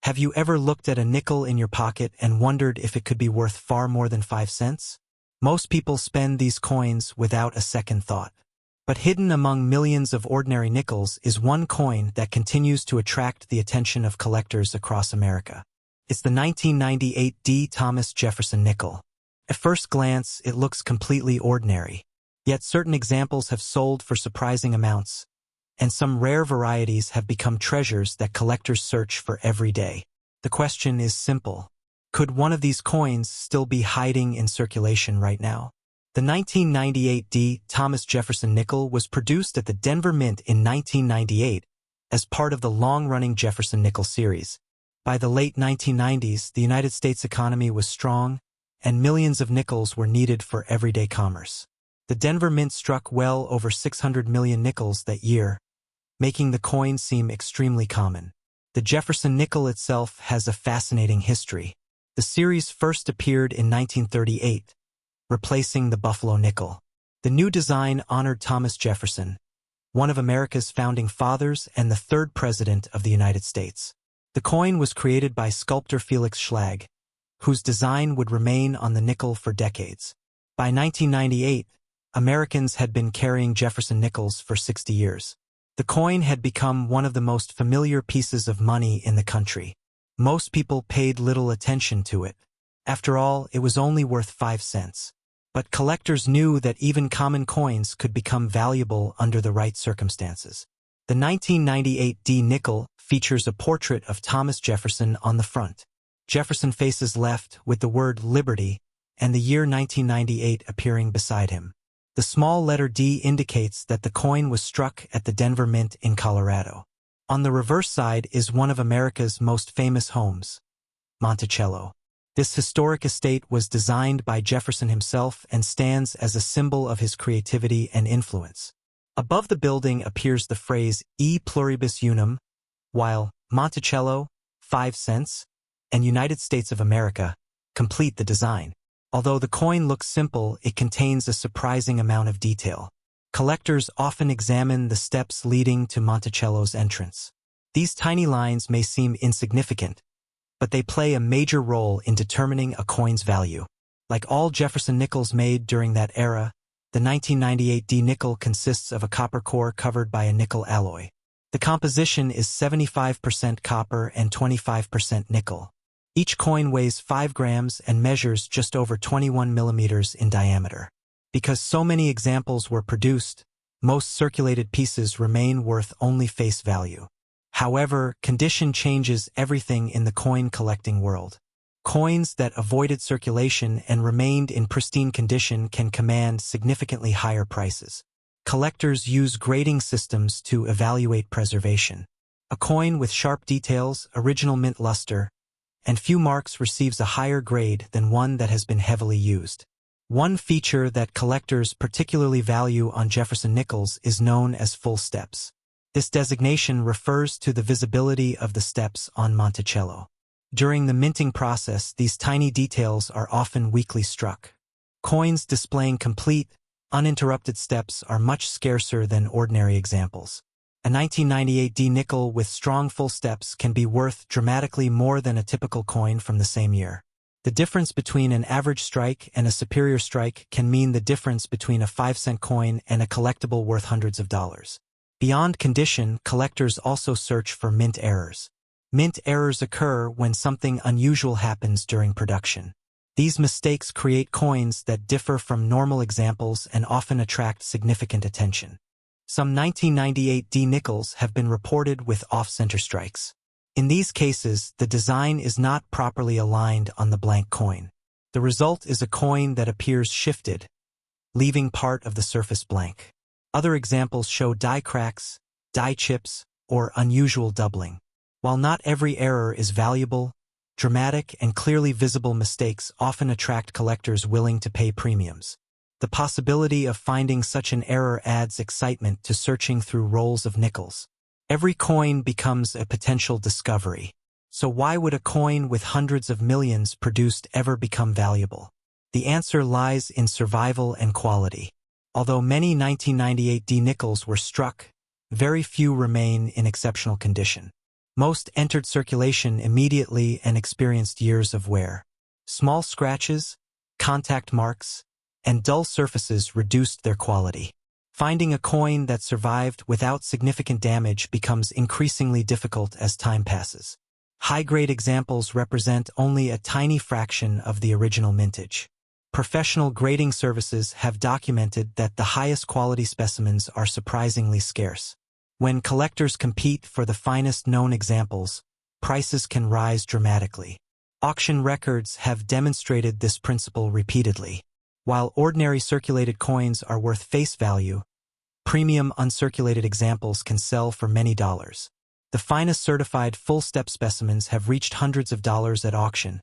Have you ever looked at a nickel in your pocket and wondered if it could be worth far more than 5 cents? Most people spend these coins without a second thought. But hidden among millions of ordinary nickels is one coin that continues to attract the attention of collectors across America. It's the 1998 D. Thomas Jefferson Nickel. At first glance, it looks completely ordinary. Yet certain examples have sold for surprising amounts, and some rare varieties have become treasures that collectors search for every day. The question is simple. Could one of these coins still be hiding in circulation right now? The 1998 D. Thomas Jefferson Nickel was produced at the Denver Mint in 1998 as part of the long-running Jefferson Nickel series. By the late 1990s, the United States economy was strong, and millions of nickels were needed for everyday commerce. The Denver Mint struck well over 600 million nickels that year, making the coin seem extremely common. The Jefferson Nickel itself has a fascinating history. The series first appeared in 1938, replacing the Buffalo nickel. The new design honored Thomas Jefferson, one of America's founding fathers and the third president of the United States. The coin was created by sculptor Felix Schlag, whose design would remain on the nickel for decades. By 1998, Americans had been carrying Jefferson nickels for 60 years. The coin had become one of the most familiar pieces of money in the country. Most people paid little attention to it. After all, it was only worth 5 cents. But collectors knew that even common coins could become valuable under the right circumstances. The 1998 D nickel features a portrait of Thomas Jefferson on the front. Jefferson faces left with the word Liberty and the year 1998 appearing beside him. The small letter D indicates that the coin was struck at the Denver Mint in Colorado. On the reverse side is one of America's most famous homes, Monticello. This historic estate was designed by Jefferson himself and stands as a symbol of his creativity and influence. Above the building appears the phrase E pluribus unum, while Monticello, 5 cents, and United States of America complete the design. Although the coin looks simple, it contains a surprising amount of detail. Collectors often examine the steps leading to Monticello's entrance. These tiny lines may seem insignificant, but they play a major role in determining a coin's value. Like all Jefferson nickels made during that era, the 1998 D nickel consists of a copper core covered by a nickel alloy. The composition is 75% copper and 25% nickel. Each coin weighs 5 grams and measures just over 21 millimeters in diameter. Because so many examples were produced, most circulated pieces remain worth only face value. However, condition changes everything in the coin collecting world. Coins that avoided circulation and remained in pristine condition can command significantly higher prices. Collectors use grading systems to evaluate preservation. A coin with sharp details, original mint luster, and few marks receives a higher grade than one that has been heavily used. One feature that collectors particularly value on Jefferson nickels is known as full steps. This designation refers to the visibility of the steps on Monticello. During the minting process, these tiny details are often weakly struck. Coins displaying complete, uninterrupted steps are much scarcer than ordinary examples. A 1998 D nickel with strong full steps can be worth dramatically more than a typical coin from the same year. The difference between an average strike and a superior strike can mean the difference between a 5-cent coin and a collectible worth hundreds of dollars. Beyond condition, collectors also search for mint errors. Mint errors occur when something unusual happens during production. These mistakes create coins that differ from normal examples and often attract significant attention. Some 1998 D nickels have been reported with off-center strikes. In these cases, the design is not properly aligned on the blank coin. The result is a coin that appears shifted, leaving part of the surface blank. Other examples show die cracks, die chips, or unusual doubling. While not every error is valuable, dramatic and clearly visible mistakes often attract collectors willing to pay premiums. The possibility of finding such an error adds excitement to searching through rolls of nickels. Every coin becomes a potential discovery. So why would a coin with hundreds of millions produced ever become valuable? The answer lies in survival and quality. Although many 1998 D nickels were struck, very few remain in exceptional condition. Most entered circulation immediately and experienced years of wear. Small scratches, contact marks, and dull surfaces reduced their quality. Finding a coin that survived without significant damage becomes increasingly difficult as time passes. High-grade examples represent only a tiny fraction of the original mintage. Professional grading services have documented that the highest quality specimens are surprisingly scarce. When collectors compete for the finest known examples, prices can rise dramatically. Auction records have demonstrated this principle repeatedly. While ordinary circulated coins are worth face value, premium uncirculated examples can sell for many dollars. The finest certified full-step specimens have reached hundreds of dollars at auction,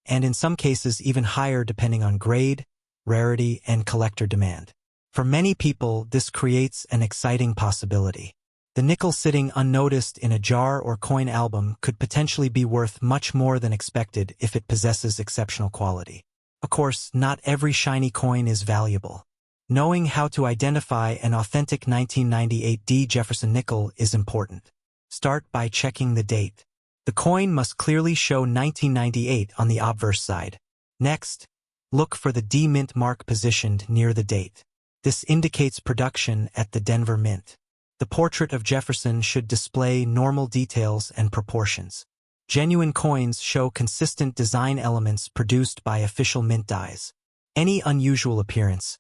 and in some cases even higher depending on grade, rarity, and collector demand. For many people, this creates an exciting possibility. The nickel sitting unnoticed in a jar or coin album could potentially be worth much more than expected if it possesses exceptional quality. Of course, not every shiny coin is valuable. Knowing how to identify an authentic 1998 Jefferson Nickel is important. Start by checking the date. The coin must clearly show 1998 on the obverse side. Next, look for the D Mint mark positioned near the date. This indicates production at the Denver Mint. The portrait of Jefferson should display normal details and proportions. Genuine coins show consistent design elements produced by official mint dies. Any unusual appearance,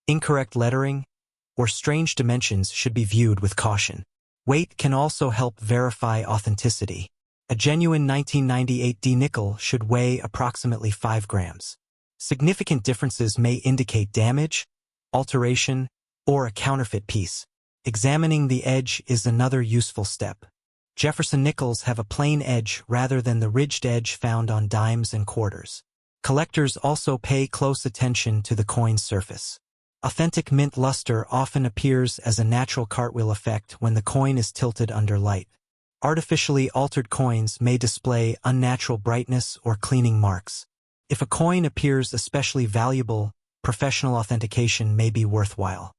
incorrect lettering, or strange dimensions should be viewed with caution. Weight can also help verify authenticity. A genuine 1998 D nickel should weigh approximately 5 grams. Significant differences may indicate damage, alteration, or a counterfeit piece. Examining the edge is another useful step. Jefferson Nickels have a plain edge rather than the ridged edge found on dimes and quarters. Collectors also pay close attention to the coin's surface. Authentic mint luster often appears as a natural cartwheel effect when the coin is tilted under light. Artificially altered coins may display unnatural brightness or cleaning marks. If a coin appears especially valuable, professional authentication may be worthwhile.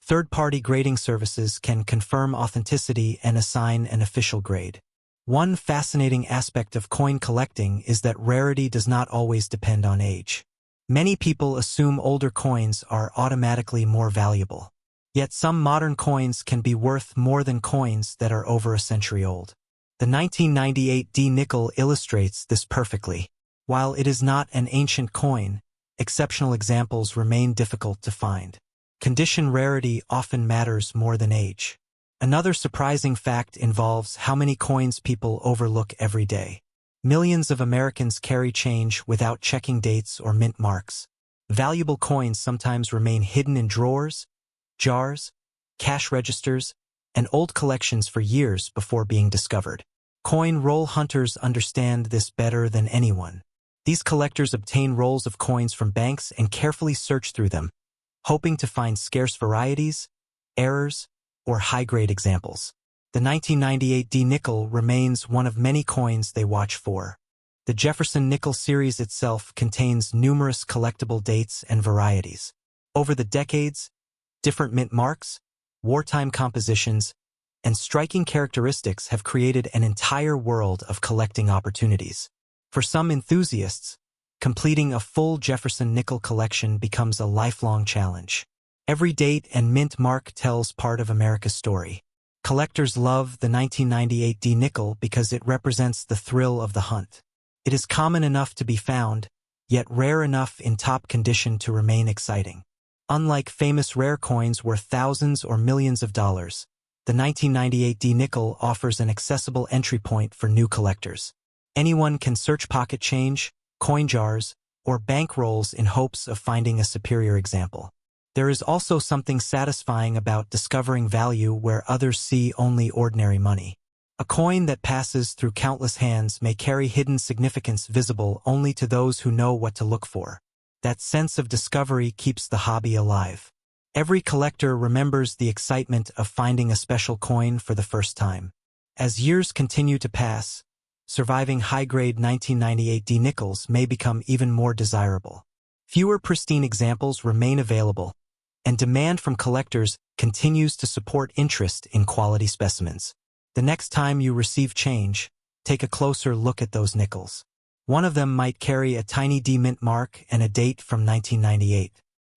Third-party grading services can confirm authenticity and assign an official grade. One fascinating aspect of coin collecting is that rarity does not always depend on age. Many people assume older coins are automatically more valuable. Yet some modern coins can be worth more than coins that are over a century old. The 1998 D nickel illustrates this perfectly. While it is not an ancient coin, exceptional examples remain difficult to find. Condition rarity often matters more than age. Another surprising fact involves how many coins people overlook every day. Millions of Americans carry change without checking dates or mint marks. Valuable coins sometimes remain hidden in drawers, jars, cash registers, and old collections for years before being discovered. Coin roll hunters understand this better than anyone. These collectors obtain rolls of coins from banks and carefully search through them, hoping to find scarce varieties, errors, or high-grade examples. The 1998 D nickel remains one of many coins they watch for. The Jefferson Nickel series itself contains numerous collectible dates and varieties. Over the decades, different mint marks, wartime compositions, and striking characteristics have created an entire world of collecting opportunities. For some enthusiasts, completing a full Jefferson Nickel collection becomes a lifelong challenge. Every date and mint mark tells part of America's story. Collectors love the 1998 D nickel because it represents the thrill of the hunt. It is common enough to be found, yet rare enough in top condition to remain exciting. Unlike famous rare coins worth thousands or millions of dollars, the 1998 D nickel offers an accessible entry point for new collectors. Anyone can search pocket change, coin jars, or bank rolls in hopes of finding a superior example. There is also something satisfying about discovering value where others see only ordinary money. A coin that passes through countless hands may carry hidden significance visible only to those who know what to look for. That sense of discovery keeps the hobby alive. Every collector remembers the excitement of finding a special coin for the first time. As years continue to pass, surviving high-grade 1998 D nickels may become even more desirable. Fewer pristine examples remain available, and demand from collectors continues to support interest in quality specimens. The next time you receive change, Take a closer look at those nickels. One of them might carry a tiny D mint mark and a date from 1998.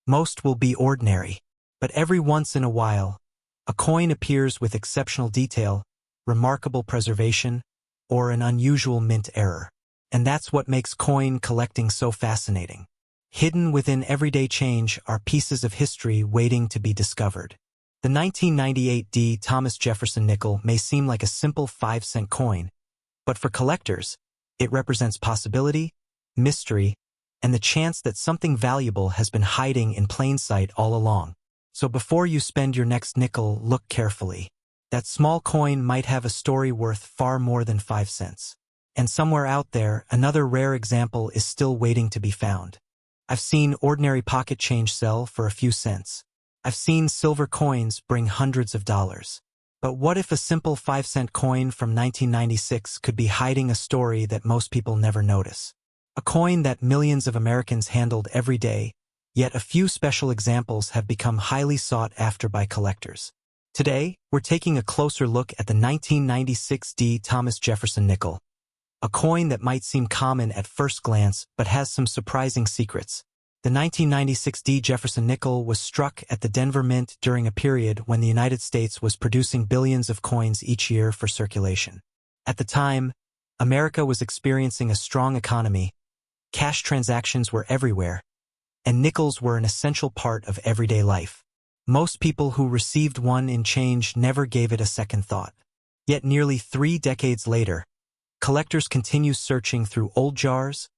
Most will be ordinary, but every once in a while, a coin appears with exceptional detail, remarkable preservation, or an unusual mint error. And that's what makes coin collecting so fascinating. Hidden within everyday change are pieces of history waiting to be discovered. The 1998 D. Thomas Jefferson Nickel may seem like a simple 5-cent coin, but for collectors, it represents possibility, mystery, and the chance that something valuable has been hiding in plain sight all along. So before you spend your next nickel, look carefully. That small coin might have a story worth far more than 5 cents. And somewhere out there, another rare example is still waiting to be found. I've seen ordinary pocket change sell for a few cents. I've seen silver coins bring hundreds of dollars. But what if a simple 5-cent coin from 1996 could be hiding a story that most people never notice? A coin that millions of Americans handled every day, yet a few special examples have become highly sought after by collectors. Today, we're taking a closer look at the 1996 D. Thomas Jefferson Nickel, a coin that might seem common at first glance but has some surprising secrets. The 1996 D. Jefferson Nickel was struck at the Denver Mint during a period when the United States was producing billions of coins each year for circulation. At the time, America was experiencing a strong economy, cash transactions were everywhere, and nickels were an essential part of everyday life. Most people who received one in change never gave it a second thought. Yet nearly 3 decades later, collectors continue searching through old jars,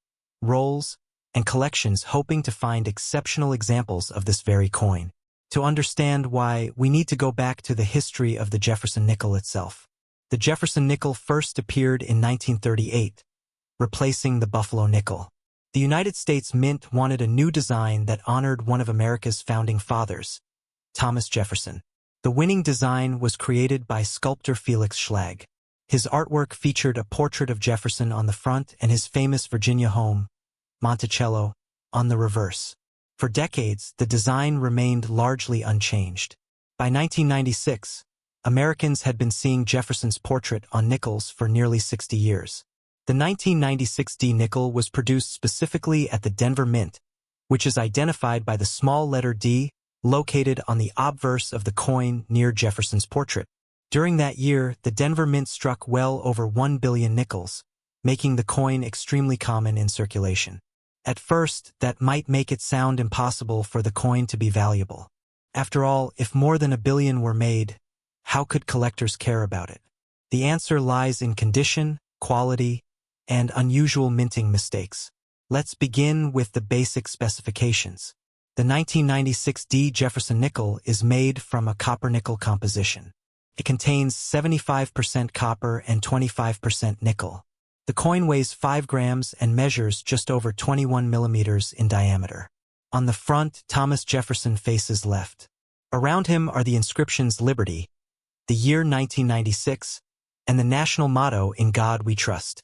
rolls, and collections hoping to find exceptional examples of this very coin. To understand why, we need to go back to the history of the Jefferson Nickel itself. The Jefferson Nickel first appeared in 1938, replacing the Buffalo nickel. The United States Mint wanted a new design that honored one of America's founding fathers, Thomas Jefferson. The winning design was created by sculptor Felix Schlag. His artwork featured a portrait of Jefferson on the front and his famous Virginia home, Monticello, on the reverse. For decades, the design remained largely unchanged. By 1996, Americans had been seeing Jefferson's portrait on nickels for nearly 60 years. The 1996 D nickel was produced specifically at the Denver Mint, which is identified by the small letter D located on the obverse of the coin near Jefferson's portrait. During that year, the Denver Mint struck well over 1 billion nickels, making the coin extremely common in circulation. At first, that might make it sound impossible for the coin to be valuable. After all, if more than 1 billion were made, how could collectors care about it? The answer lies in condition, quality, and unusual minting mistakes. Let's begin with the basic specifications. The 1996 D. Jefferson Nickel is made from a copper-nickel composition. It contains 75% copper and 25% nickel. The coin weighs 5 grams and measures just over 21 millimeters in diameter. On the front, Thomas Jefferson faces left. Around him are the inscriptions Liberty, the year 1996, and the national motto In God We Trust.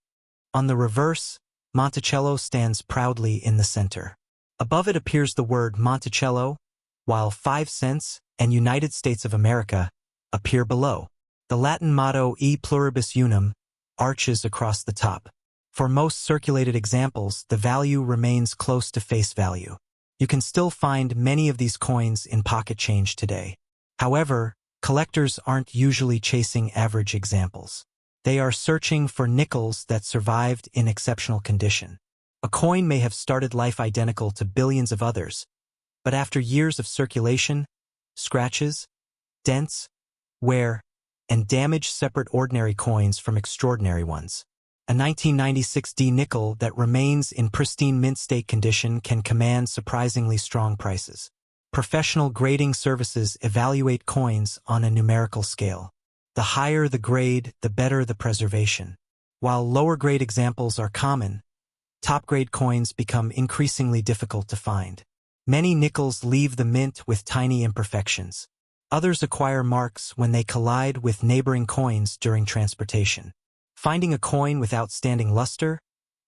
On the reverse, Monticello stands proudly in the center. Above it appears the word Monticello, while 5 cents and United States of America appear below. The Latin motto E pluribus unum arches across the top. For most circulated examples, the value remains close to face value. You can still find many of these coins in pocket change today. However, collectors aren't usually chasing average examples. They are searching for nickels that survived in exceptional condition. A coin may have started life identical to billions of others, but after years of circulation, scratches, dents, wear, and damage separate ordinary coins from extraordinary ones. A 1996 D nickel that remains in pristine mint state condition can command surprisingly strong prices. Professional grading services evaluate coins on a numerical scale. The higher the grade, the better the preservation. While lower grade examples are common, top grade coins become increasingly difficult to find. Many nickels leave the mint with tiny imperfections. Others acquire marks when they collide with neighboring coins during transportation. Finding a coin with outstanding luster,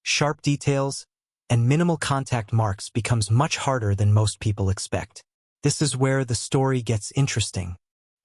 sharp details, and minimal contact marks becomes much harder than most people expect. This is where the story gets interesting.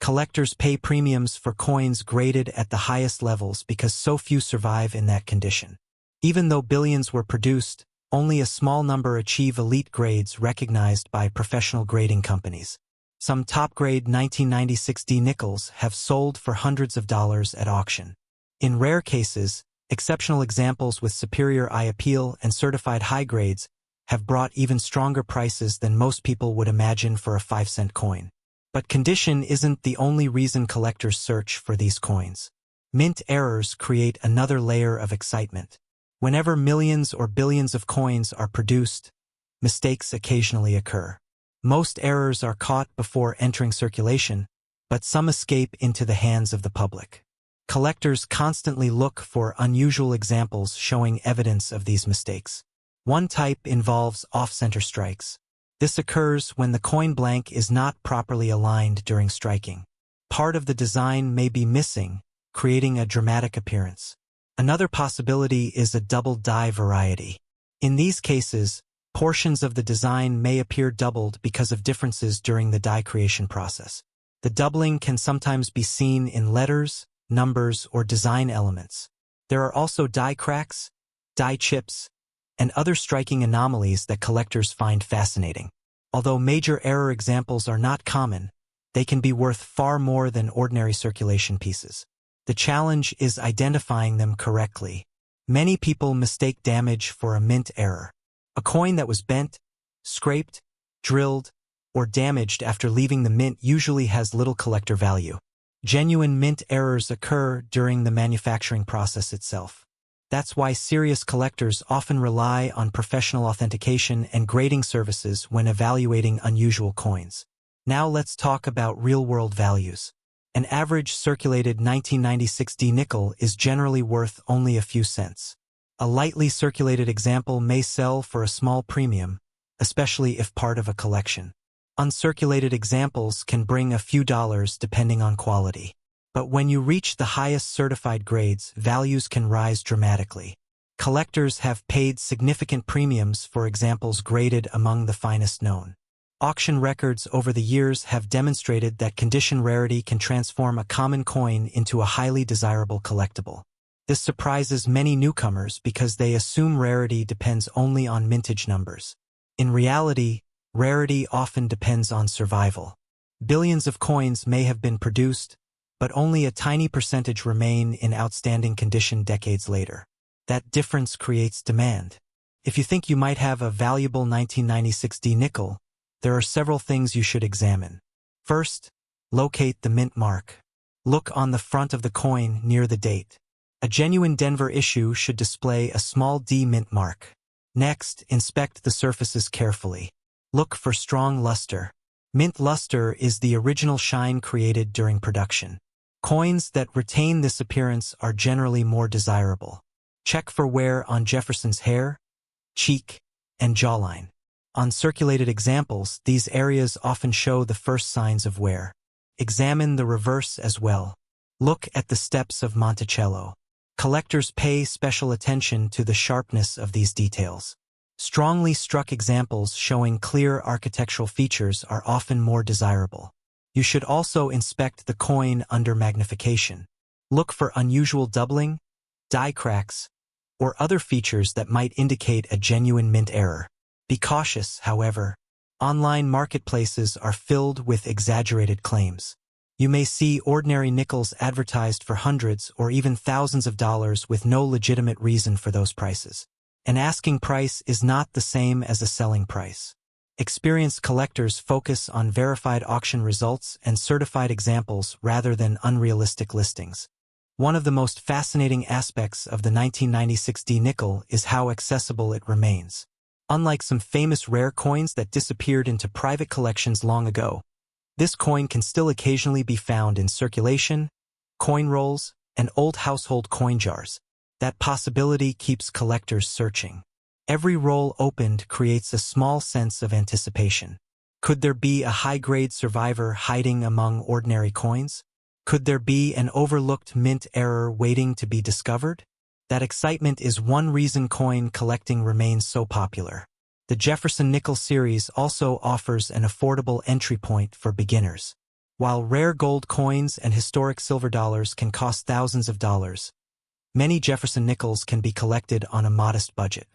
Collectors pay premiums for coins graded at the highest levels because so few survive in that condition. Even though billions were produced, only a small number achieve elite grades recognized by professional grading companies. Some top-grade 1996D nickels have sold for hundreds of dollars at auction. In rare cases, exceptional examples with superior eye appeal and certified high grades have brought even stronger prices than most people would imagine for a 5-cent coin. But condition isn't the only reason collectors search for these coins. Mint errors create another layer of excitement. Whenever millions or billions of coins are produced, mistakes occasionally occur. Most errors are caught before entering circulation, but some escape into the hands of the public. Collectors constantly look for unusual examples showing evidence of these mistakes. One type involves off-center strikes. This occurs when the coin blank is not properly aligned during striking. Part of the design may be missing, creating a dramatic appearance. Another possibility is a double die variety. In these cases, portions of the design may appear doubled because of differences during the die creation process. The doubling can sometimes be seen in letters, numbers, or design elements. There are also die cracks, die chips, and other striking anomalies that collectors find fascinating. Although major error examples are not common, they can be worth far more than ordinary circulation pieces. The challenge is identifying them correctly. Many people mistake damage for a mint error. A coin that was bent, scraped, drilled, or damaged after leaving the mint usually has little collector value. Genuine mint errors occur during the manufacturing process itself. That's why serious collectors often rely on professional authentication and grading services when evaluating unusual coins. Now let's talk about real-world values. An average circulated 1996D nickel is generally worth only a few cents. A lightly circulated example may sell for a small premium, especially if part of a collection. Uncirculated examples can bring a few dollars depending on quality. But when you reach the highest certified grades, values can rise dramatically. Collectors have paid significant premiums for examples graded among the finest known. Auction records over the years have demonstrated that condition rarity can transform a common coin into a highly desirable collectible. This surprises many newcomers because they assume rarity depends only on mintage numbers. In reality, rarity often depends on survival. Billions of coins may have been produced, but only a tiny percentage remain in outstanding condition decades later. That difference creates demand. If you think you might have a valuable 1996D nickel, there are several things you should examine. First, locate the mint mark. Look on the front of the coin near the date. A genuine Denver issue should display a small D mint mark. Next, inspect the surfaces carefully. Look for strong luster. Mint luster is the original shine created during production. Coins that retain this appearance are generally more desirable. Check for wear on Jefferson's hair, cheek, and jawline. On circulated examples, these areas often show the first signs of wear. Examine the reverse as well. Look at the steps of Monticello. Collectors pay special attention to the sharpness of these details. Strongly struck examples showing clear architectural features are often more desirable. You should also inspect the coin under magnification. Look for unusual doubling, die cracks, or other features that might indicate a genuine mint error. Be cautious, however. Online marketplaces are filled with exaggerated claims. You may see ordinary nickels advertised for hundreds or even thousands of dollars with no legitimate reason for those prices. An asking price is not the same as a selling price. Experienced collectors focus on verified auction results and certified examples rather than unrealistic listings. One of the most fascinating aspects of the 1996D nickel is how accessible it remains. Unlike some famous rare coins that disappeared into private collections long ago, this coin can still occasionally be found in circulation, coin rolls, and old household coin jars. That possibility keeps collectors searching. Every roll opened creates a small sense of anticipation. Could there be a high-grade survivor hiding among ordinary coins? Could there be an overlooked mint error waiting to be discovered? That excitement is one reason coin collecting remains so popular. The Jefferson Nickel series also offers an affordable entry point for beginners. While rare gold coins and historic silver dollars can cost thousands of dollars, many Jefferson nickels can be collected on a modest budget.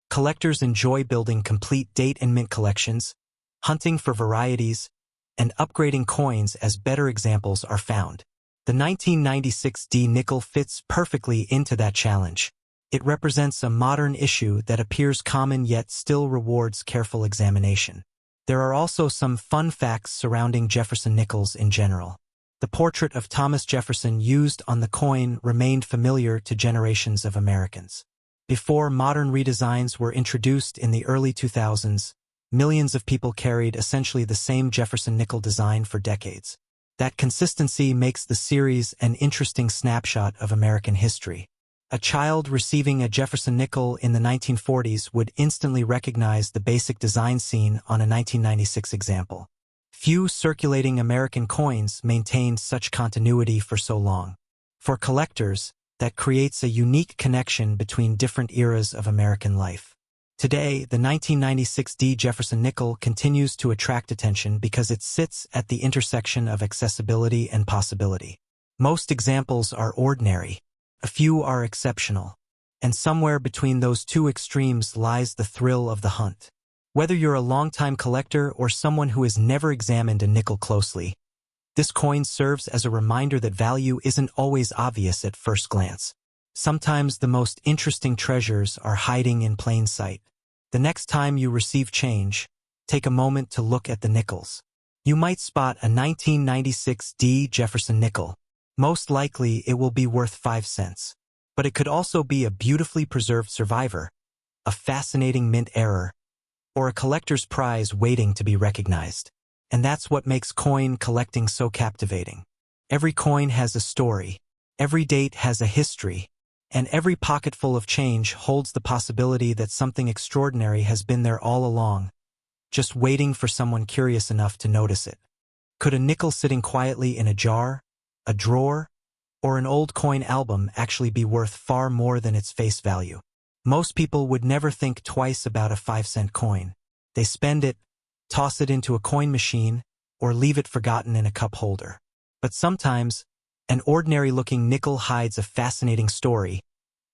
Collectors enjoy building complete date and mint collections, hunting for varieties, and upgrading coins as better examples are found. The 1996 D nickel fits perfectly into that challenge. It represents a modern issue that appears common yet still rewards careful examination. There are also some fun facts surrounding Jefferson nickels in general. The portrait of Thomas Jefferson used on the coin remained familiar to generations of Americans. Before modern redesigns were introduced in the early 2000s, millions of people carried essentially the same Jefferson nickel design for decades. That consistency makes the series an interesting snapshot of American history. A child receiving a Jefferson nickel in the 1940s would instantly recognize the basic design seen on a 1996 example. Few circulating American coins maintained such continuity for so long. For collectors, that creates a unique connection between different eras of American life. Today, the 1996 D Jefferson Nickel continues to attract attention because it sits at the intersection of accessibility and possibility. Most examples are ordinary, a few are exceptional, and somewhere between those two extremes lies the thrill of the hunt. Whether you're a longtime collector or someone who has never examined a nickel closely, this coin serves as a reminder that value isn't always obvious at first glance. Sometimes the most interesting treasures are hiding in plain sight. The next time you receive change, take a moment to look at the nickels. You might spot a 1996 D Jefferson nickel. Most likely it will be worth 5 cents. But it could also be a beautifully preserved survivor, a fascinating mint error, or a collector's prize waiting to be recognized. And that's what makes coin collecting so captivating. Every coin has a story, every date has a history, and every pocketful of change holds the possibility that something extraordinary has been there all along, just waiting for someone curious enough to notice it. Could a nickel sitting quietly in a jar, a drawer, or an old coin album actually be worth far more than its face value? Most people would never think twice about a 5-cent coin. They spend it, toss it into a coin machine, or leave it forgotten in a cup holder. But sometimes, an ordinary-looking nickel hides a fascinating story,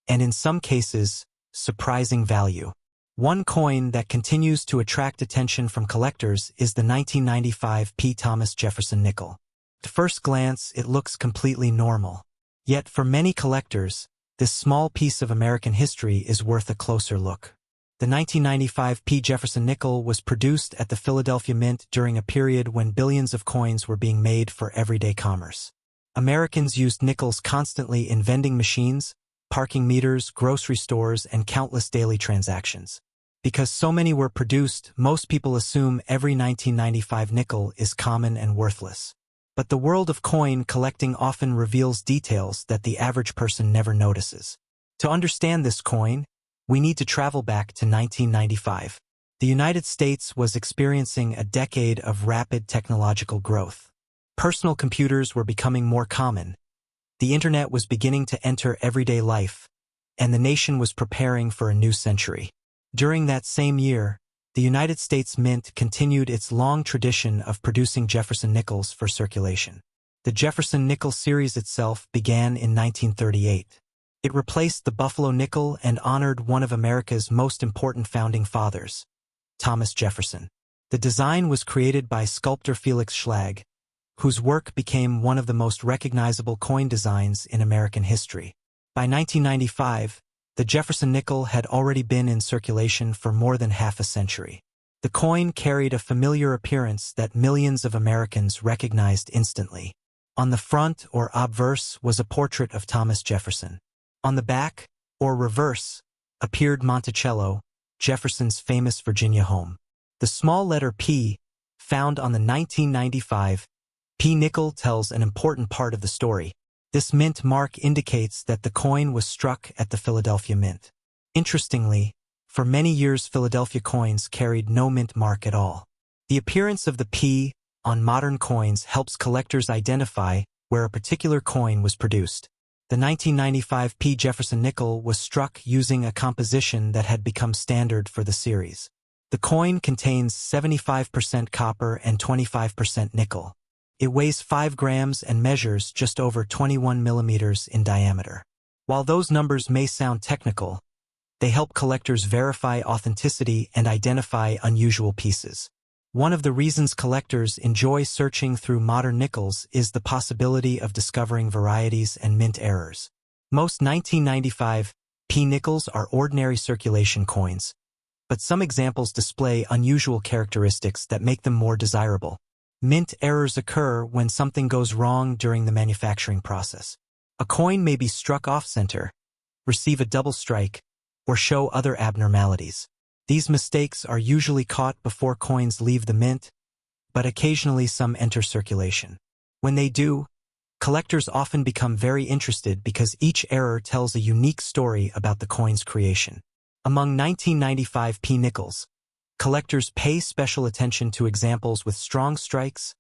and in some cases, surprising value. One coin that continues to attract attention from collectors is the 1995 P. Thomas Jefferson nickel. At first glance, it looks completely normal. Yet for many collectors, this small piece of American history is worth a closer look. The 1995 P. Jefferson Nickel was produced at the Philadelphia Mint during a period when billions of coins were being made for everyday commerce. Americans used nickels constantly in vending machines, parking meters, grocery stores, and countless daily transactions. Because so many were produced, most people assume every 1995 nickel is common and worthless. But the world of coin collecting often reveals details that the average person never notices. To understand this coin, we need to travel back to 1995. The United States was experiencing a decade of rapid technological growth. Personal computers were becoming more common. The internet was beginning to enter everyday life, and the nation was preparing for a new century. During that same year, the United States Mint continued its long tradition of producing Jefferson nickels for circulation. The Jefferson Nickel series itself began in 1938. It replaced the Buffalo nickel and honored one of America's most important founding fathers, Thomas Jefferson. The design was created by sculptor Felix Schlag, whose work became one of the most recognizable coin designs in American history. By 1995, the Jefferson nickel had already been in circulation for more than half a century. The coin carried a familiar appearance that millions of Americans recognized instantly. On the front, or obverse, was a portrait of Thomas Jefferson. On the back, or reverse, appeared Monticello, Jefferson's famous Virginia home. The small letter P, found on the 1995 P nickel, tells an important part of the story. This mint mark indicates that the coin was struck at the Philadelphia Mint. Interestingly, for many years Philadelphia coins carried no mint mark at all. The appearance of the P on modern coins helps collectors identify where a particular coin was produced. The 1995 P. Jefferson Nickel was struck using a composition that had become standard for the series. The coin contains 75% copper and 25% nickel. It weighs 5 grams and measures just over 21 millimeters in diameter. While those numbers may sound technical, they help collectors verify authenticity and identify unusual pieces. One of the reasons collectors enjoy searching through modern nickels is the possibility of discovering varieties and mint errors. Most 1995 P nickels are ordinary circulation coins, but some examples display unusual characteristics that make them more desirable. Mint errors occur when something goes wrong during the manufacturing process. A coin may be struck off-center, receive a double strike, or show other abnormalities. These mistakes are usually caught before coins leave the mint, but occasionally some enter circulation. When they do, collectors often become very interested because each error tells a unique story about the coin's creation. Among 1995 P nickels, collectors pay special attention to examples with strong strikes,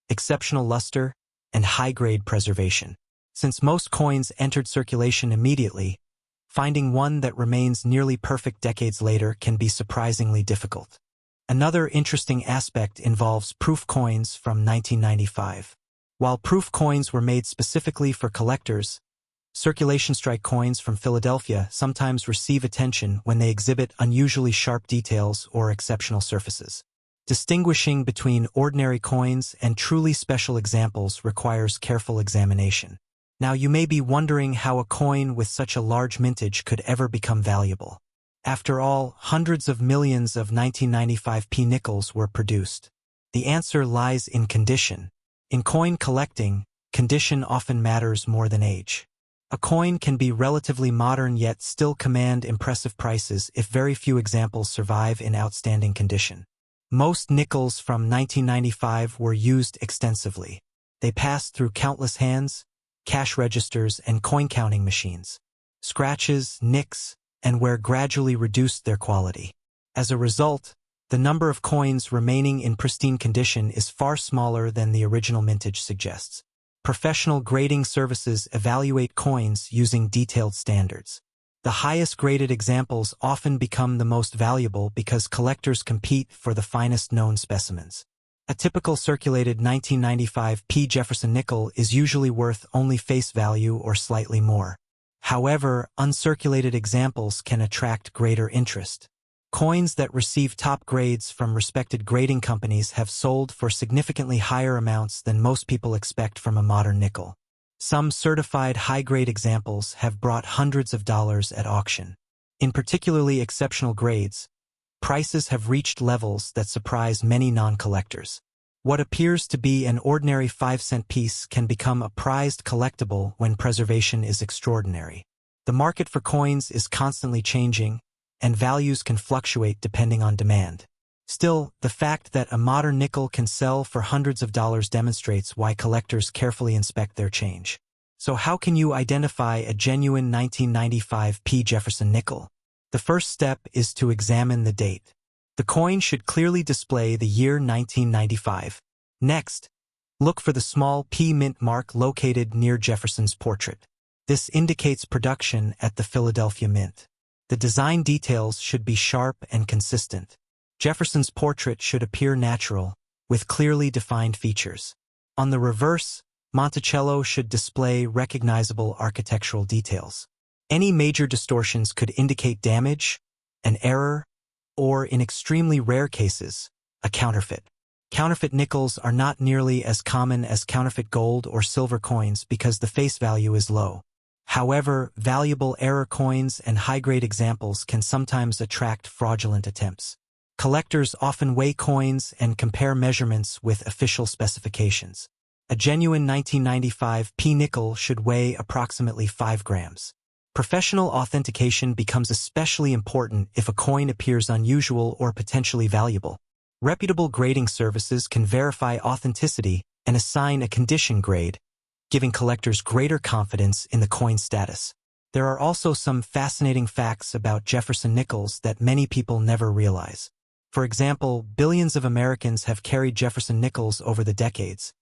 exceptional luster, and high-grade preservation. Since most coins entered circulation immediately, finding one that remains nearly perfect decades later can be surprisingly difficult. Another interesting aspect involves proof coins from 1995. While proof coins were made specifically for collectors, circulation strike coins from Philadelphia sometimes receive attention when they exhibit unusually sharp details or exceptional surfaces. Distinguishing between ordinary coins and truly special examples requires careful examination. Now you may be wondering how a coin with such a large mintage could ever become valuable. After all, hundreds of millions of 1995 P nickels were produced. The answer lies in condition. In coin collecting, condition often matters more than age. A coin can be relatively modern yet still command impressive prices if very few examples survive in outstanding condition. Most nickels from 1995 were used extensively. They passed through countless hands, cash registers, and coin-counting machines. Scratches, nicks, and wear gradually reduced their quality. As a result, the number of coins remaining in pristine condition is far smaller than the original mintage suggests. Professional grading services evaluate coins using detailed standards. The highest graded examples often become the most valuable because collectors compete for the finest known specimens. A typical circulated 1995 P Jefferson nickel is usually worth only face value or slightly more. However, uncirculated examples can attract greater interest. Coins that receive top grades from respected grading companies have sold for significantly higher amounts than most people expect from a modern nickel. Some certified high-grade examples have brought hundreds of dollars at auction. In particularly exceptional grades, prices have reached levels that surprise many non-collectors. What appears to be an ordinary 5-cent piece can become a prized collectible when preservation is extraordinary. The market for coins is constantly changing, and values can fluctuate depending on demand. Still, the fact that a modern nickel can sell for hundreds of dollars demonstrates why collectors carefully inspect their change. So how can you identify a genuine 1995 P Jefferson nickel? The first step is to examine the date. The coin should clearly display the year 1995. Next, look for the small P mint mark located near Jefferson's portrait. This indicates production at the Philadelphia Mint. The design details should be sharp and consistent. Jefferson's portrait should appear natural, with clearly defined features. On the reverse, Monticello should display recognizable architectural details. Any major distortions could indicate damage, an error, or, in extremely rare cases, a counterfeit. Counterfeit nickels are not nearly as common as counterfeit gold or silver coins because the face value is low. However, valuable error coins and high-grade examples can sometimes attract fraudulent attempts. Collectors often weigh coins and compare measurements with official specifications. A genuine 1995 P nickel should weigh approximately 5 grams. Professional authentication becomes especially important if a coin appears unusual or potentially valuable. Reputable grading services can verify authenticity and assign a condition grade, giving collectors greater confidence in the coin's status. There are also some fascinating facts about Jefferson Nickels that many people never realize. For example, billions of Americans have carried Jefferson Nickels over the decades,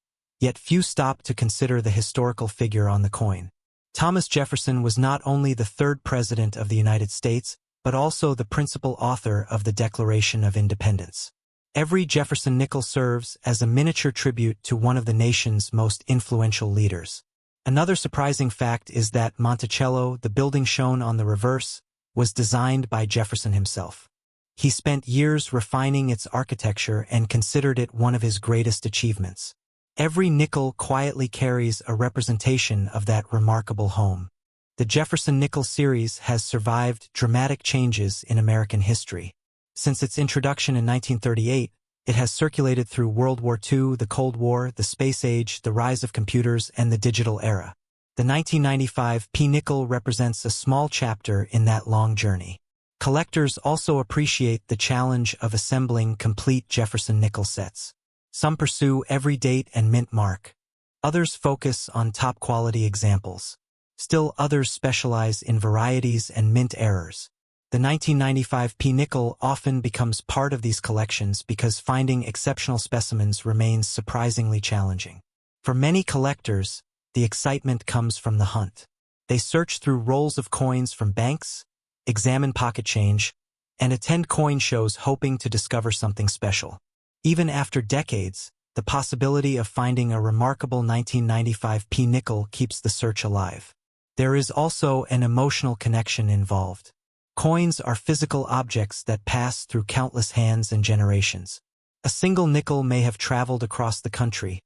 yet few stop to consider the historical figure on the coin. Thomas Jefferson was not only the third president of the United States, but also the principal author of the Declaration of Independence. Every Jefferson nickel serves as a miniature tribute to one of the nation's most influential leaders. Another surprising fact is that Monticello, the building shown on the reverse, was designed by Jefferson himself. He spent years refining its architecture and considered it one of his greatest achievements. Every nickel quietly carries a representation of that remarkable home. The Jefferson Nickel series has survived dramatic changes in American history. Since its introduction in 1938, it has circulated through World War II, the Cold War, the space age, the rise of computers, and the digital era. The 1995 P-nickel represents a small chapter in that long journey. Collectors also appreciate the challenge of assembling complete Jefferson Nickel sets. Some pursue every date and mint mark. Others focus on top-quality examples. Still others specialize in varieties and mint errors. The 1995 P-nickel often becomes part of these collections because finding exceptional specimens remains surprisingly challenging. For many collectors, the excitement comes from the hunt. They search through rolls of coins from banks, examine pocket change, and attend coin shows hoping to discover something special. Even after decades, the possibility of finding a remarkable 1995 P-nickel keeps the search alive. There is also an emotional connection involved. Coins are physical objects that pass through countless hands and generations. A single nickel may have traveled across the country,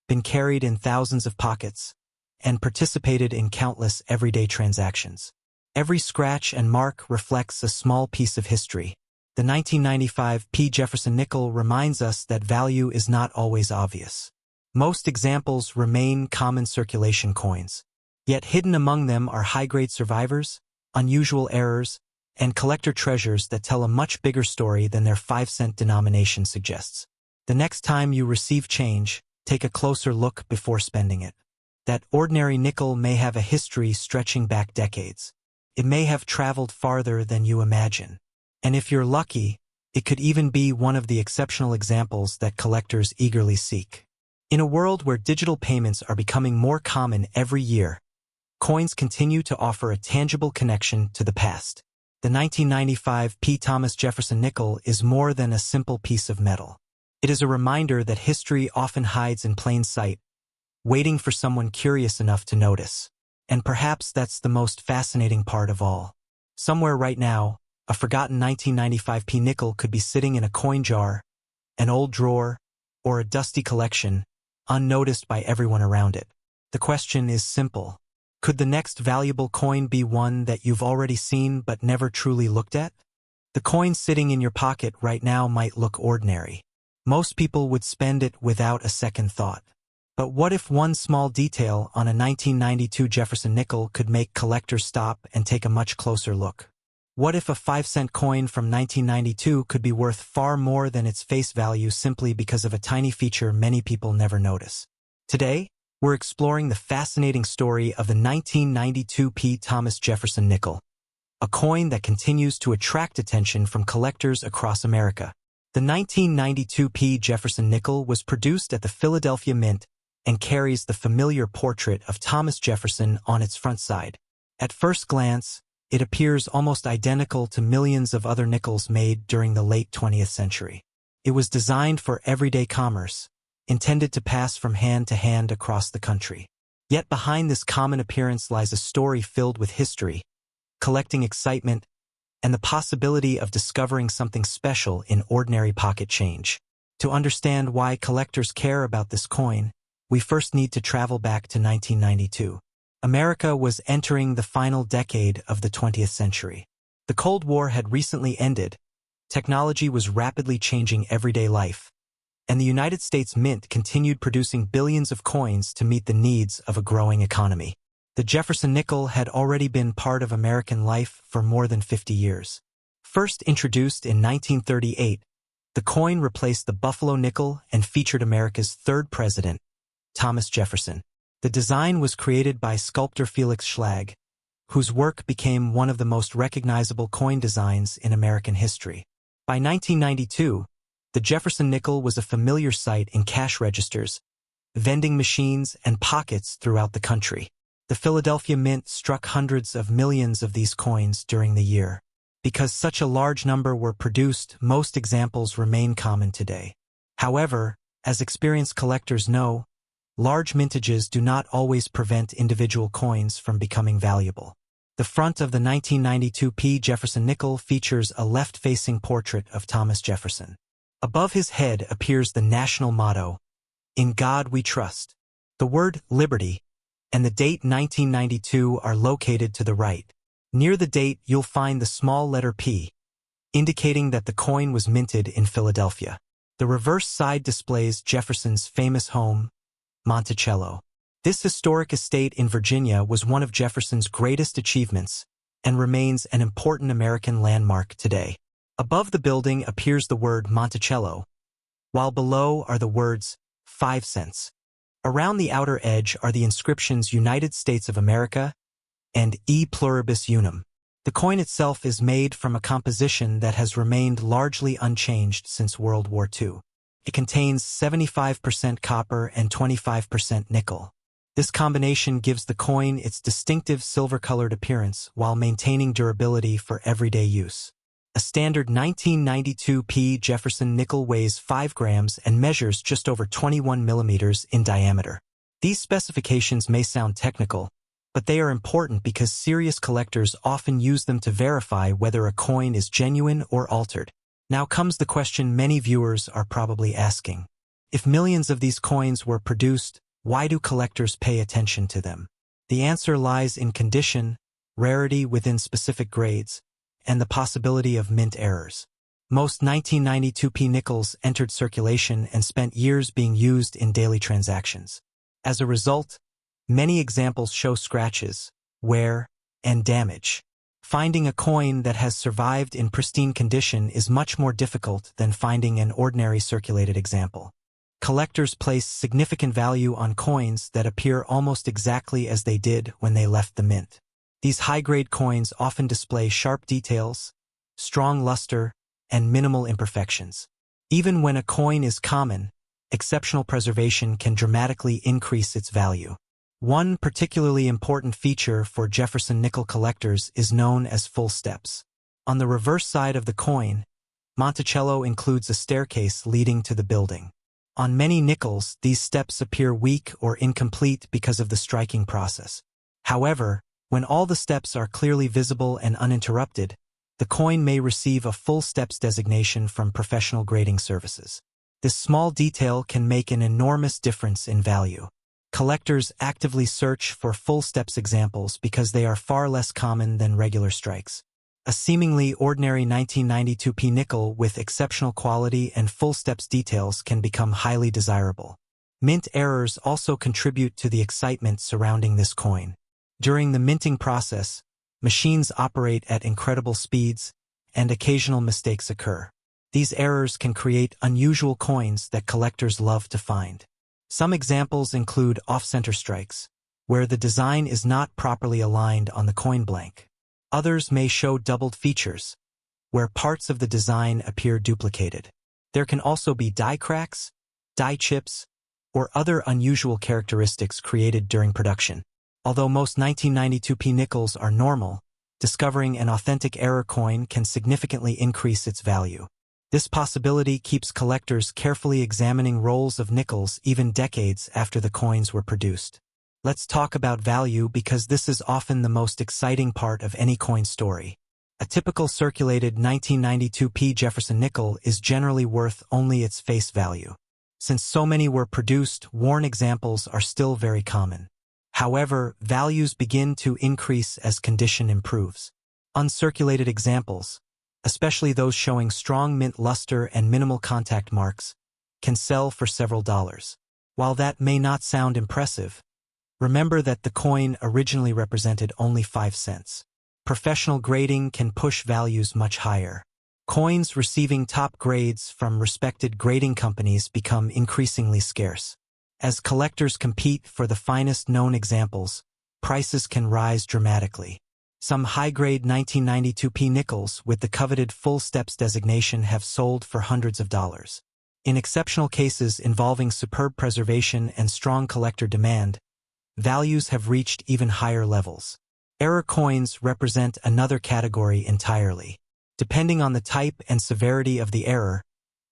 been carried in thousands of pockets, and participated in countless everyday transactions. Every scratch and mark reflects a small piece of history. The 1995 P. Jefferson Nickel reminds us that value is not always obvious. Most examples remain common circulation coins. Yet hidden among them are high-grade survivors, unusual errors, and collector treasures that tell a much bigger story than their 5-cent denomination suggests. The next time you receive change, take a closer look before spending it. That ordinary nickel may have a history stretching back decades. It may have traveled farther than you imagine. And if you're lucky, it could even be one of the exceptional examples that collectors eagerly seek. In a world where digital payments are becoming more common every year, coins continue to offer a tangible connection to the past. The 1995 P. Thomas Jefferson Nickel is more than a simple piece of metal. It is a reminder that history often hides in plain sight, waiting for someone curious enough to notice. And perhaps that's the most fascinating part of all. Somewhere right now, a forgotten 1995 P-nickel could be sitting in a coin jar, an old drawer, or a dusty collection, unnoticed by everyone around it. The question is simple. Could the next valuable coin be one that you've already seen but never truly looked at? The coin sitting in your pocket right now might look ordinary. Most people would spend it without a second thought. But what if one small detail on a 1992 Jefferson Nickel could make collectors stop and take a much closer look? What if a 5-cent coin from 1992 could be worth far more than its face value simply because of a tiny feature many people never notice? Today, we're exploring the fascinating story of the 1992 P. Thomas Jefferson Nickel, a coin that continues to attract attention from collectors across America. The 1992 P. Jefferson Nickel was produced at the Philadelphia Mint and carries the familiar portrait of Thomas Jefferson on its front side. At first glance, it appears almost identical to millions of other nickels made during the late 20th century. It was designed for everyday commerce, intended to pass from hand to hand across the country. Yet behind this common appearance lies a story filled with history, collecting excitement, and the possibility of discovering something special in ordinary pocket change. To understand why collectors care about this coin, we first need to travel back to 1992. America was entering the final decade of the 20th century. The Cold War had recently ended, technology was rapidly changing everyday life, and the United States Mint continued producing billions of coins to meet the needs of a growing economy. The Jefferson Nickel had already been part of American life for more than 50 years. First introduced in 1938, the coin replaced the Buffalo nickel and featured America's third president, Thomas Jefferson. The design was created by sculptor Felix Schlag, whose work became one of the most recognizable coin designs in American history. By 1992, the Jefferson Nickel was a familiar sight in cash registers, vending machines, and pockets throughout the country. The Philadelphia Mint struck hundreds of millions of these coins during the year. Because such a large number were produced, most examples remain common today. However, as experienced collectors know, large mintages do not always prevent individual coins from becoming valuable. The front of the 1992 Jefferson Nickel features a left-facing portrait of Thomas Jefferson. Above his head appears the national motto, "In God We Trust." The word "Liberty" and the date 1992 are located to the right. Near the date you'll find the small letter P, indicating that the coin was minted in Philadelphia. The reverse side displays Jefferson's famous home, Monticello. This historic estate in Virginia was one of Jefferson's greatest achievements and remains an important American landmark today. Above the building appears the word Monticello, while below are the words 5 cents. Around the outer edge are the inscriptions United States of America and E Pluribus Unum. The coin itself is made from a composition that has remained largely unchanged since World War II. It contains 75% copper and 25% nickel. This combination gives the coin its distinctive silver-colored appearance while maintaining durability for everyday use. A standard 1992 Jefferson Nickel weighs 5 grams and measures just over 21 millimeters in diameter. These specifications may sound technical, but they are important because serious collectors often use them to verify whether a coin is genuine or altered. Now comes the question many viewers are probably asking. If millions of these coins were produced, why do collectors pay attention to them? The answer lies in condition, rarity within specific grades, and the possibility of mint errors. Most 1992 nickels entered circulation and spent years being used in daily transactions. As a result, many examples show scratches, wear, and damage. Finding a coin that has survived in pristine condition is much more difficult than finding an ordinary circulated example. Collectors place significant value on coins that appear almost exactly as they did when they left the mint. These high-grade coins often display sharp details, strong luster, and minimal imperfections. Even when a coin is common, exceptional preservation can dramatically increase its value. One particularly important feature for Jefferson Nickel collectors is known as full steps. On the reverse side of the coin, Monticello includes a staircase leading to the building. On many nickels, these steps appear weak or incomplete because of the striking process. However, when all the steps are clearly visible and uninterrupted, the coin may receive a full steps designation from professional grading services. This small detail can make an enormous difference in value. Collectors actively search for full steps examples because they are far less common than regular strikes. A seemingly ordinary 1992 nickel with exceptional quality and full steps details can become highly desirable. Mint errors also contribute to the excitement surrounding this coin. During the minting process, machines operate at incredible speeds, and occasional mistakes occur. These errors can create unusual coins that collectors love to find. Some examples include off-center strikes, where the design is not properly aligned on the coin blank. Others may show doubled features, where parts of the design appear duplicated. There can also be die cracks, die chips, or other unusual characteristics created during production. Although most 1992 nickels are normal, discovering an authentic error coin can significantly increase its value. This possibility keeps collectors carefully examining rolls of nickels even decades after the coins were produced. Let's talk about value because this is often the most exciting part of any coin story. A typical circulated 1992 Jefferson Nickel is generally worth only its face value. Since so many were produced, worn examples are still very common. However, values begin to increase as condition improves. Uncirculated examples, especially those showing strong mint luster and minimal contact marks, can sell for several dollars. While that may not sound impressive, remember that the coin originally represented only 5 cents. Professional grading can push values much higher. Coins receiving top grades from respected grading companies become increasingly scarce. As collectors compete for the finest known examples, prices can rise dramatically. Some high-grade 1992 nickels with the coveted full steps designation have sold for hundreds of dollars. In exceptional cases involving superb preservation and strong collector demand, values have reached even higher levels. Error coins represent another category entirely. Depending on the type and severity of the error,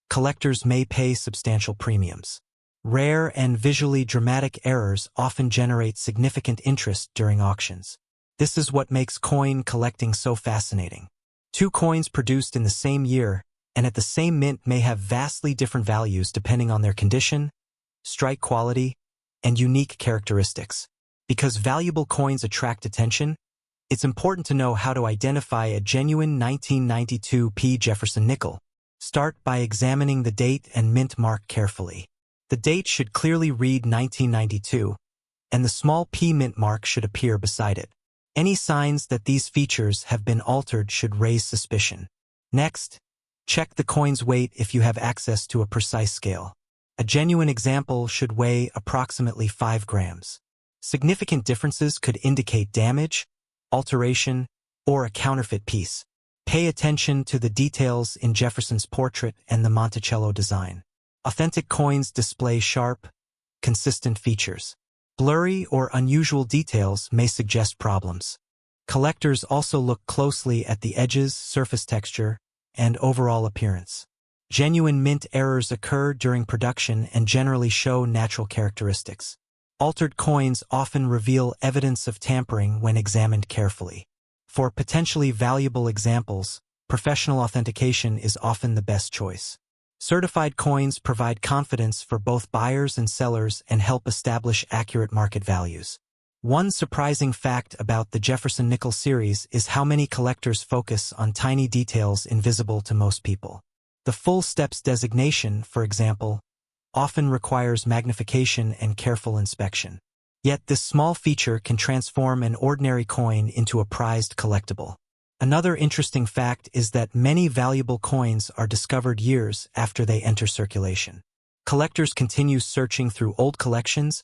collectors may pay substantial premiums. Rare and visually dramatic errors often generate significant interest during auctions. This is what makes coin collecting so fascinating. Two coins produced in the same year and at the same mint may have vastly different values depending on their condition, strike quality, and unique characteristics. Because valuable coins attract attention, it's important to know how to identify a genuine 1992 P. Jefferson Nickel. Start by examining the date and mint mark carefully. The date should clearly read 1992, and the small P mint mark should appear beside it. Any signs that these features have been altered should raise suspicion. Next, check the coin's weight if you have access to a precise scale. A genuine example should weigh approximately 5 grams. Significant differences could indicate damage, alteration, or a counterfeit piece. Pay attention to the details in Jefferson's portrait and the Monticello design. Authentic coins display sharp, consistent features. Blurry or unusual details may suggest problems. Collectors also look closely at the edges, surface texture, and overall appearance. Genuine mint errors occur during production and generally show natural characteristics. Altered coins often reveal evidence of tampering when examined carefully. For potentially valuable examples, professional authentication is often the best choice. Certified coins provide confidence for both buyers and sellers and help establish accurate market values. One surprising fact about the Jefferson Nickel series is how many collectors focus on tiny details invisible to most people. The full steps designation, for example, often requires magnification and careful inspection. Yet this small feature can transform an ordinary coin into a prized collectible. Another interesting fact is that many valuable coins are discovered years after they enter circulation. Collectors continue searching through old collections,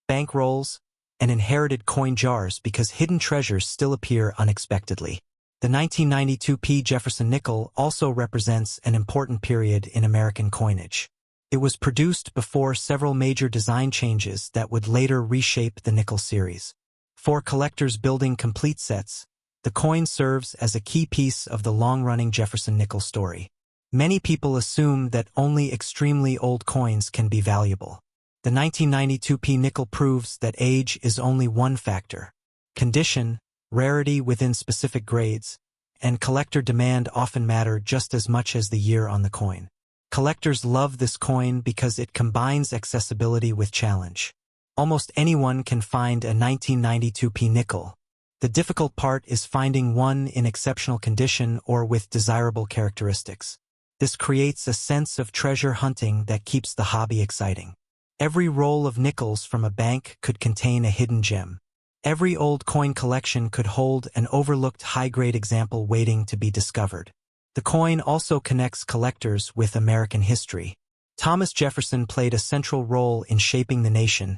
bank rolls, and inherited coin jars because hidden treasures still appear unexpectedly. The 1992 P. Jefferson Nickel also represents an important period in American coinage. It was produced before several major design changes that would later reshape the nickel series. For collectors building complete sets, the coin serves as a key piece of the long-running Jefferson Nickel story. Many people assume that only extremely old coins can be valuable. The 1992 P. Nickel proves that age is only one factor. Condition, rarity within specific grades, and collector demand often matter just as much as the year on the coin. Collectors love this coin because it combines accessibility with challenge. Almost anyone can find a 1992 P. Nickel. The difficult part is finding one in exceptional condition or with desirable characteristics. This creates a sense of treasure hunting that keeps the hobby exciting. Every roll of nickels from a bank could contain a hidden gem. Every old coin collection could hold an overlooked high-grade example waiting to be discovered. The coin also connects collectors with American history. Thomas Jefferson played a central role in shaping the nation,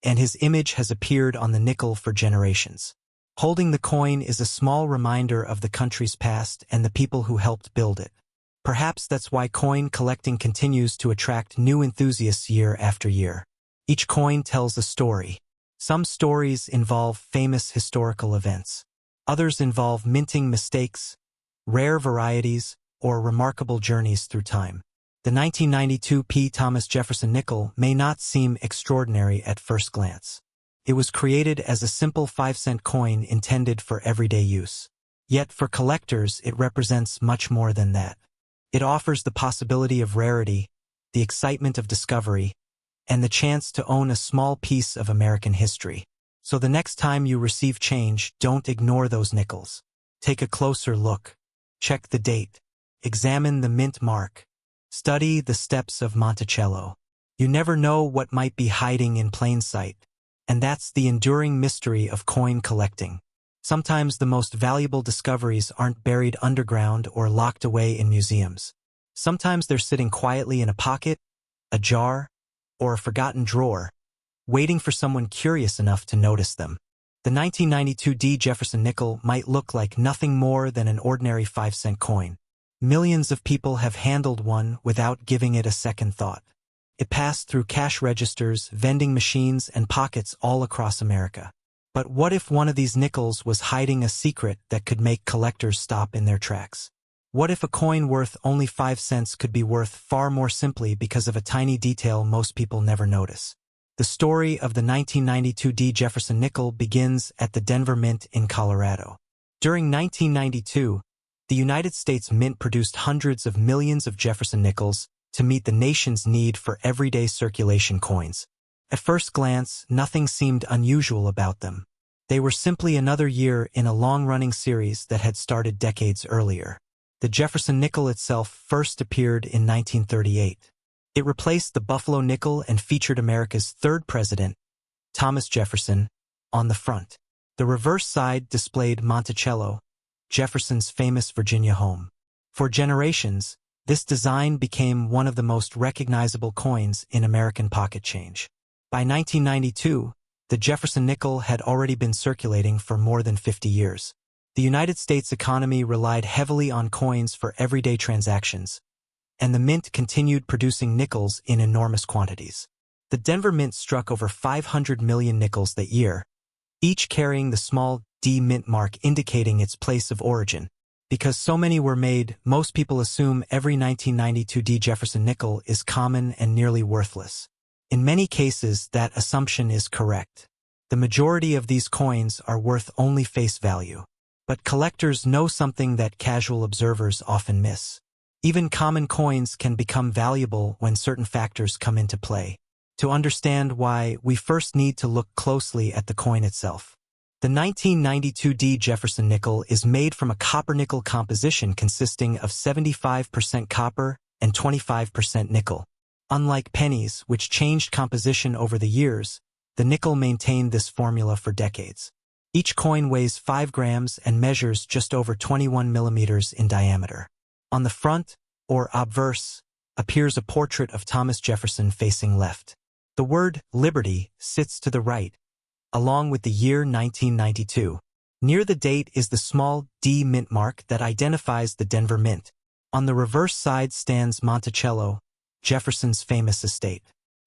and his image has appeared on the nickel for generations. Holding the coin is a small reminder of the country's past and the people who helped build it. Perhaps that's why coin collecting continues to attract new enthusiasts year after year. Each coin tells a story. Some stories involve famous historical events. Others involve minting mistakes, rare varieties, or remarkable journeys through time. The 1992 P. Thomas Jefferson Nickel may not seem extraordinary at first glance. It was created as a simple 5-cent coin intended for everyday use. Yet for collectors, it represents much more than that. It offers the possibility of rarity, the excitement of discovery, and the chance to own a small piece of American history. So the next time you receive change, don't ignore those nickels. Take a closer look. Check the date. Examine the mint mark. Study the steps of Monticello. You never know what might be hiding in plain sight. And that's the enduring mystery of coin collecting. Sometimes the most valuable discoveries aren't buried underground or locked away in museums. Sometimes they're sitting quietly in a pocket, a jar, or a forgotten drawer, waiting for someone curious enough to notice them. The 1992 D. Jefferson Nickel might look like nothing more than an ordinary 5-cent coin. Millions of people have handled one without giving it a second thought. It passed through cash registers, vending machines, and pockets all across America. But what if one of these nickels was hiding a secret that could make collectors stop in their tracks? What if a coin worth only 5 cents could be worth far more simply because of a tiny detail most people never notice? The story of the 1992 Jefferson Nickel begins at the Denver Mint in Colorado. During 1992, the United States Mint produced hundreds of millions of Jefferson Nickels to meet the nation's need for everyday circulation coins. At first glance, nothing seemed unusual about them. They were simply another year in a long-running series that had started decades earlier. The Jefferson Nickel itself first appeared in 1938. It replaced the Buffalo nickel and featured America's third president, Thomas Jefferson, on the front. The reverse side displayed Monticello, Jefferson's famous Virginia home. For generations, this design became one of the most recognizable coins in American pocket change. By 1992, the Jefferson Nickel had already been circulating for more than 50 years. The United States economy relied heavily on coins for everyday transactions, and the Mint continued producing nickels in enormous quantities. The Denver Mint struck over 500 million nickels that year, each carrying the small D mint mark indicating its place of origin. Because so many were made, most people assume every 1992 Jefferson nickel is common and nearly worthless. In many cases, that assumption is correct. The majority of these coins are worth only face value. But collectors know something that casual observers often miss. Even common coins can become valuable when certain factors come into play. To understand why, we first need to look closely at the coin itself. The 1992 Jefferson Nickel is made from a copper-nickel composition consisting of 75% copper and 25% nickel. Unlike pennies, which changed composition over the years, the nickel maintained this formula for decades. Each coin weighs 5 grams and measures just over 21 millimeters in diameter. On the front, or obverse, appears a portrait of Thomas Jefferson facing left. The word Liberty sits to the right, along with the year 1992. Near the date is the small D mint mark that identifies the Denver Mint. On the reverse side stands Monticello, Jefferson's famous estate.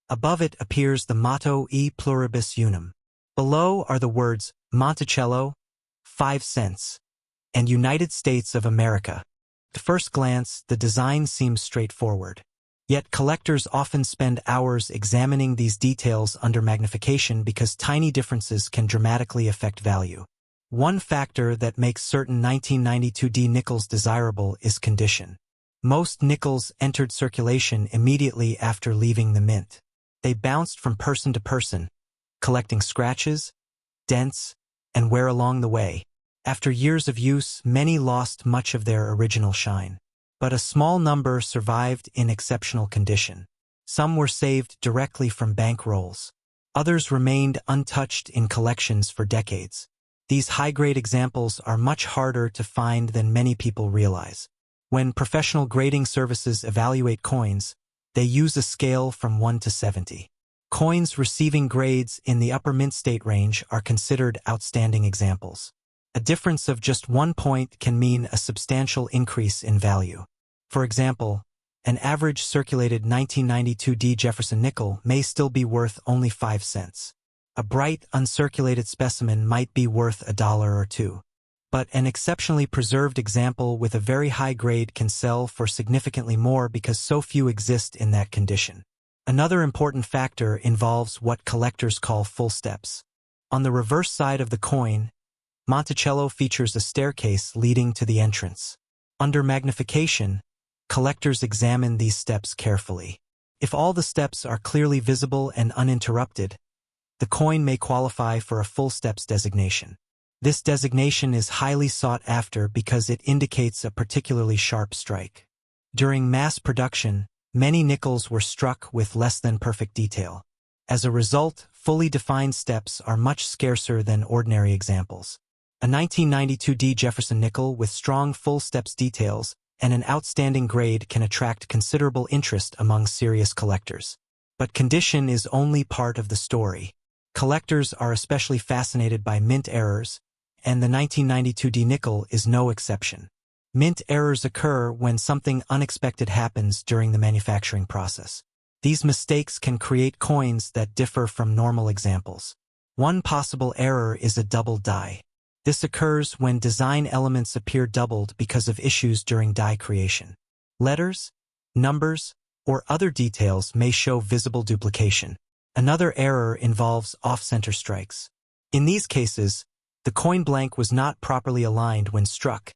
Above it appears the motto E pluribus unum. Below are the words Monticello, 5 cents, and United States of America. At first glance, the design seems straightforward. Yet collectors often spend hours examining these details under magnification because tiny differences can dramatically affect value. One factor that makes certain 1992 nickels desirable is condition. Most nickels entered circulation immediately after leaving the mint. They bounced from person to person, collecting scratches, dents, and wear along the way. After years of use, many lost much of their original shine. But a small number survived in exceptional condition. Some were saved directly from bank rolls. Others remained untouched in collections for decades. These high-grade examples are much harder to find than many people realize. When professional grading services evaluate coins, they use a scale from 1 to 70. Coins receiving grades in the upper mint state range are considered outstanding examples. A difference of just 1 point can mean a substantial increase in value. For example, an average circulated 1992 Jefferson Nickel may still be worth only 5 cents. A bright, uncirculated specimen might be worth $1 or $2. But an exceptionally preserved example with a very high grade can sell for significantly more because so few exist in that condition. Another important factor involves what collectors call full steps. On the reverse side of the coin, Monticello features a staircase leading to the entrance. Under magnification, collectors examine these steps carefully. If all the steps are clearly visible and uninterrupted, the coin may qualify for a full steps designation. This designation is highly sought after because it indicates a particularly sharp strike. During mass production, many nickels were struck with less than perfect detail. As a result, fully defined steps are much scarcer than ordinary examples. A 1992 Jefferson Nickel with strong full steps details and an outstanding grade can attract considerable interest among serious collectors. But condition is only part of the story. Collectors are especially fascinated by mint errors, and the 1992 nickel is no exception. Mint errors occur when something unexpected happens during the manufacturing process. These mistakes can create coins that differ from normal examples. One possible error is a double die. This occurs when design elements appear doubled because of issues during die creation. Letters, numbers, or other details may show visible duplication. Another error involves off-center strikes. In these cases, the coin blank was not properly aligned when struck,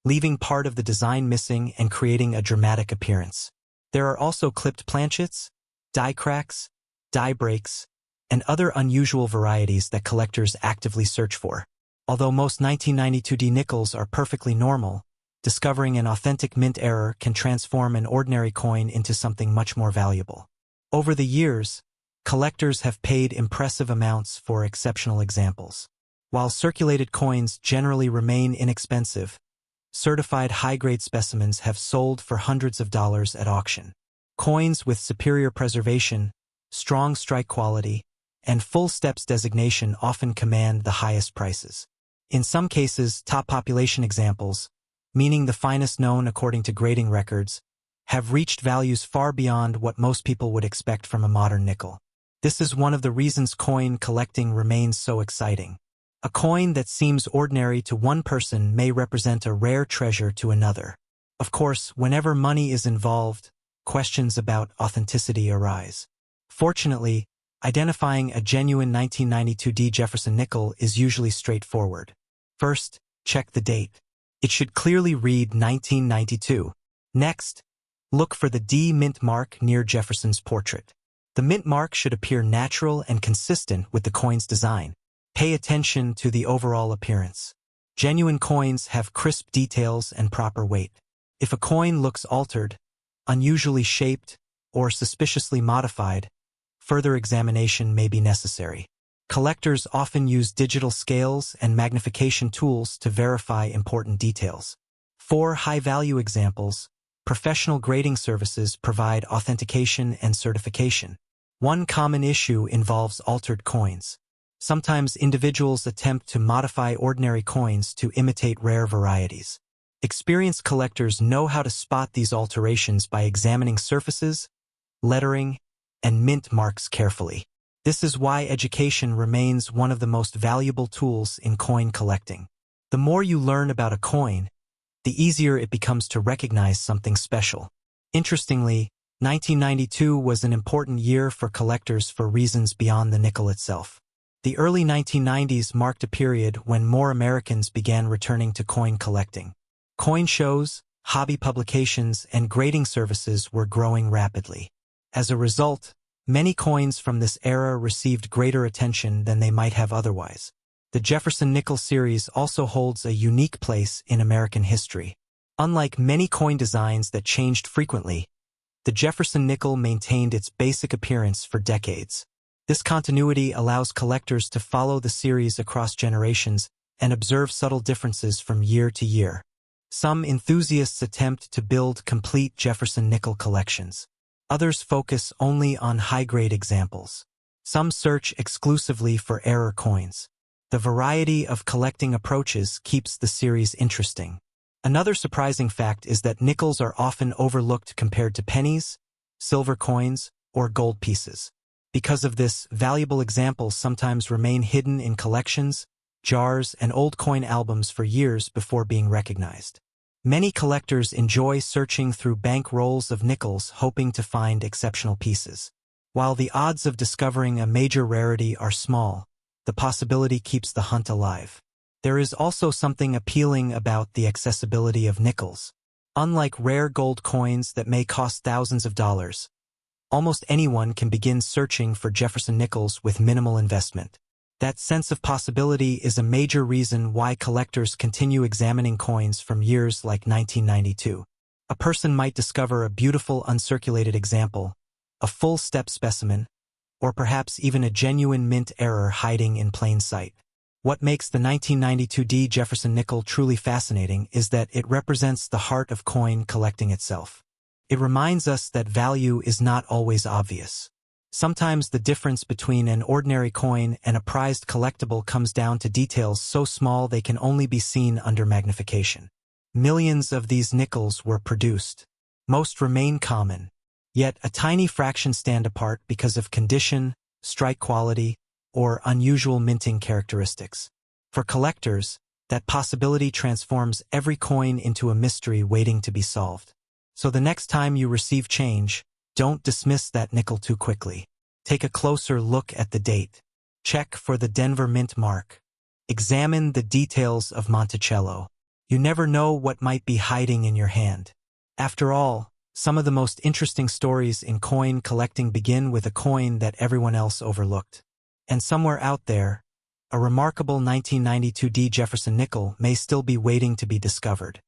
leaving part of the design missing and creating a dramatic appearance. There are also clipped planchets, die cracks, die breaks, and other unusual varieties that collectors actively search for. Although most 1992D nickels are perfectly normal, discovering an authentic mint error can transform an ordinary coin into something much more valuable. Over the years, collectors have paid impressive amounts for exceptional examples. While circulated coins generally remain inexpensive, certified high-grade specimens have sold for hundreds of dollars at auction. Coins with superior preservation, strong strike quality, and full steps designation often command the highest prices. In some cases, top population examples, meaning the finest known according to grading records, have reached values far beyond what most people would expect from a modern nickel. This is one of the reasons coin collecting remains so exciting. A coin that seems ordinary to one person may represent a rare treasure to another. Of course, whenever money is involved, questions about authenticity arise. Fortunately, identifying a genuine 1992D Jefferson nickel is usually straightforward. First, check the date. It should clearly read 1992. Next, look for the D mint mark near Jefferson's portrait. The mint mark should appear natural and consistent with the coin's design. Pay attention to the overall appearance. Genuine coins have crisp details and proper weight. If a coin looks altered, unusually shaped, or suspiciously modified, further examination may be necessary. Collectors often use digital scales and magnification tools to verify important details. For high-value examples, professional grading services provide authentication and certification. One common issue involves altered coins. Sometimes individuals attempt to modify ordinary coins to imitate rare varieties. Experienced collectors know how to spot these alterations by examining surfaces, lettering, and mint marks carefully. This is why education remains one of the most valuable tools in coin collecting. The more you learn about a coin, the easier it becomes to recognize something special. Interestingly, 1992 was an important year for collectors for reasons beyond the nickel itself. The early 1990s marked a period when more Americans began returning to coin collecting. Coin shows, hobby publications, and grading services were growing rapidly. As a result, many coins from this era received greater attention than they might have otherwise. The Jefferson Nickel series also holds a unique place in American history. Unlike many coin designs that changed frequently, the Jefferson Nickel maintained its basic appearance for decades. This continuity allows collectors to follow the series across generations and observe subtle differences from year to year. Some enthusiasts attempt to build complete Jefferson Nickel collections. Others focus only on high-grade examples. Some search exclusively for error coins. The variety of collecting approaches keeps the series interesting. Another surprising fact is that nickels are often overlooked compared to pennies, silver coins, or gold pieces. Because of this, valuable examples sometimes remain hidden in collections, jars, and old coin albums for years before being recognized. Many collectors enjoy searching through bank rolls of nickels hoping to find exceptional pieces. While the odds of discovering a major rarity are small, the possibility keeps the hunt alive. There is also something appealing about the accessibility of nickels. Unlike rare gold coins that may cost thousands of dollars, almost anyone can begin searching for Jefferson Nickels with minimal investment. That sense of possibility is a major reason why collectors continue examining coins from years like 1992. A person might discover a beautiful uncirculated example, a full step specimen, or perhaps even a genuine mint error hiding in plain sight. What makes the 1992D Jefferson Nickel truly fascinating is that it represents the heart of coin collecting itself. It reminds us that value is not always obvious. Sometimes the difference between an ordinary coin and a prized collectible comes down to details so small they can only be seen under magnification. Millions of these nickels were produced. Most remain common, yet a tiny fraction stand apart because of condition, strike quality, or unusual minting characteristics. For collectors, That possibility transforms every coin into a mystery waiting to be solved. So the next time you receive change, don't dismiss that nickel too quickly. Take a closer look at the date. Check for the Denver Mint mark. Examine the details of Monticello. You never know what might be hiding in your hand. After all, some of the most interesting stories in coin collecting begin with a coin that everyone else overlooked. And somewhere out there, a remarkable 1992 Jefferson Nickel may still be waiting to be discovered.